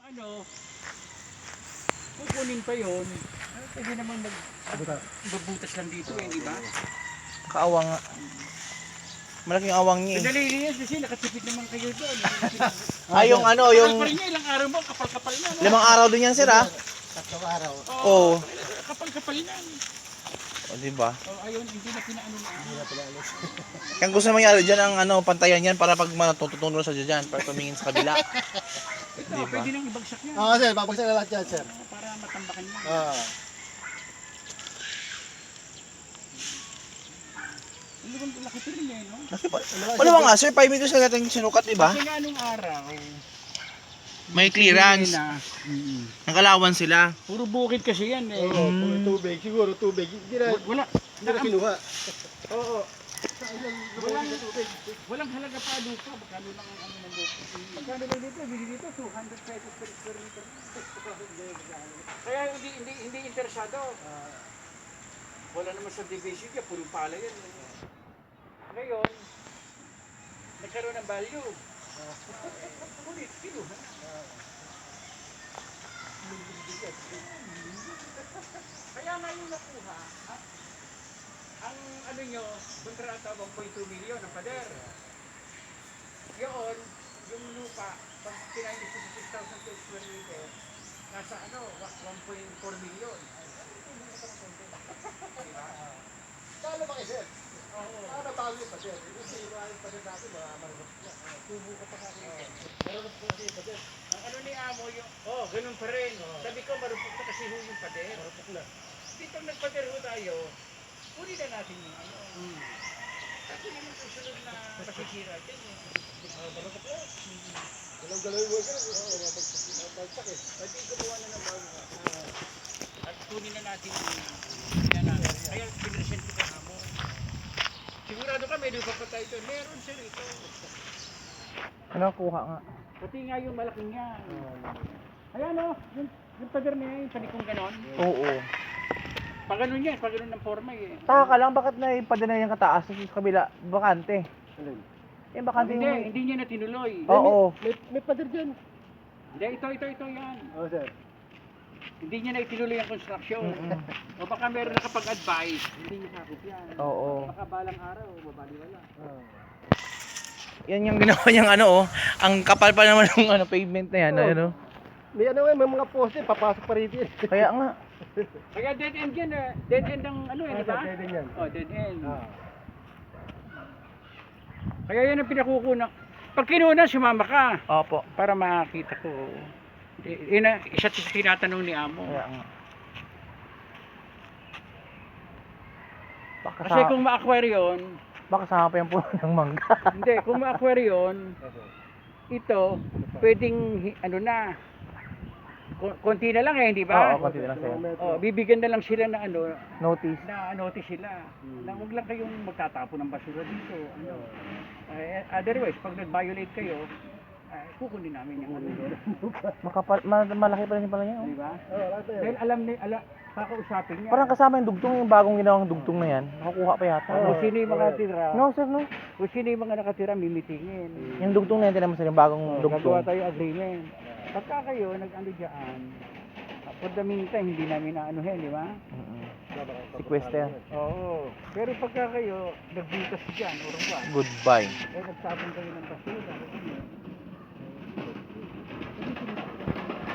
ano, kukunin pa yun. Pwede naman magbubutas lang dito eh, di ba? Kaawang nga. Malaking awang niya eh. Sandali rin yan kasi nakatipid naman kayo doon. Yung ano, yung Kapal niya, ilang araw mo, kapal-kapal na. No? 5 araw din yan sir ha. 3 araw. Oo. Kapal-kapal na. O diba? Ayun, hindi na pinaano na. Hindi na pala alis. Kung gusto mangyari dyan ang ano, pantayan yan para pag matututunan sa dyan, para tumingin sa kabila. Ito, Diba? pwede nang ibagsak yan. Oo sir, babagsak na lahat yan sir. Para matambakan niya. Ano bang laki pa rin eh, no? Wala ba nga sir, 5 meters na natin sinukat diba? Kasi nga nung araw, May clearance. Nagalawan sila. puro bukid kasi yan eh. Oo, puro tubig. Siguro tubig. Hindi na, Wala. hindi na kinuha. Oo. Walang halaga pa lupa. Magkano lang ang ano ng lupa. Magkano lang dito? Bili dito 200 pesos per square meter. Kaya hindi interesado. Wala naman sa division niya, puro pala yan. Ngayon, nagkaroon ng value. Ulit, kinuha. Kaya nga yung nakuha, ang ano nyo, kontrata 1.2 million ang pader. Yun, yung lupa, pag kinain sa 6,000 per square meter, nasa ano, 1.4 million. Diba? Kala ba kayo sir? Oo. Nabago yung pader. Kasi yung pader natin, marunok na. Tubo ka pa kami. Marunok po kasi yung pader. Ang ano ni Amo yung, ganun pa rin. Sabi ko, marupok na kasi ho yung pader. Marunok na. Dito nagpader ho tayo, kunin na natin yung ano. Kasi yun yung susunod na masisira din eh. Marunok na. Galaw-galaw yung worker. Bagsak eh. Pwede gumawa na ng bago ka. At kunin na natin yung yan natin. Kaya pinresent ko kay Amo. Sigurado ka may lupa pa tayo ito. Meron sir ito. Ano kuha nga? Pati nga yung malaking yan. Ayan o, yung pader niya yung panikong ganon. Oo. Pag ganun yan, pag ganun ng forma eh. Taka ka lang, bakit na ipadala yung kataas sa kabila? Bakante. Eh bakante Hindi, yung... hindi niya na tinuloy. Oo. May pader dyan. Hindi, ito yan. Oo sir. Hindi niya na itinuloy ang construction. O baka meron nakapag-advise, hindi niya sakop yan. Oo. Baka balang araw, babaliwala. Yan yung ginawa niyang ano oh. Ang kapal pa naman ng ano, pavement na yan. Oo. Ano? May ano may mga poste, papasok pa rin yan. Kaya nga. Kaya dead end yan eh. Dead end ang ano eh, di ba? Dead end yan. Oh, dead end. Kaya yan ang pinakukuna. Pag kinuna, sumama ka. Opo. Para makita ko. Yun ang isa sa tinatanong ni Amo. Kaya nga. Baka Kasi kung ma-acquire yun, baka sama pa yung puno ng mangga. hindi, kung ma-acquire yun, ito, pwedeng, ano na, konti na lang eh, di ba? Oo, konti na lang sa'yo. Oh, bibigyan na lang sila na ano, Notice. na notice sila. Na huwag lang kayong magtatapon ng basura dito. Ano. Otherwise, pag nag-violate kayo, kukunin namin yung ano. Makapal, malaki pa rin pala niya. Di Oh. ba? Dahil alam kakausapin niya. Parang kasama yung dugtong, yung bagong ginawang dugtong na yan. Nakukuha pa yata. Kung sino yung mga natira, No sir, no. kung sino yung mga nakatira, mimitingin. Yung dugtong na yan, tinama sir, yung bagong Gagawa dugtong. tayo agreement. Pagka kayo, nag-ano dyan, for the meantime, hindi namin na-anuhin, di ba? Sequester. Oo. Pero pagka kayo, nagbutas dyan, urong ba? Goodbye. Eh, nagsabong kayo ng basura.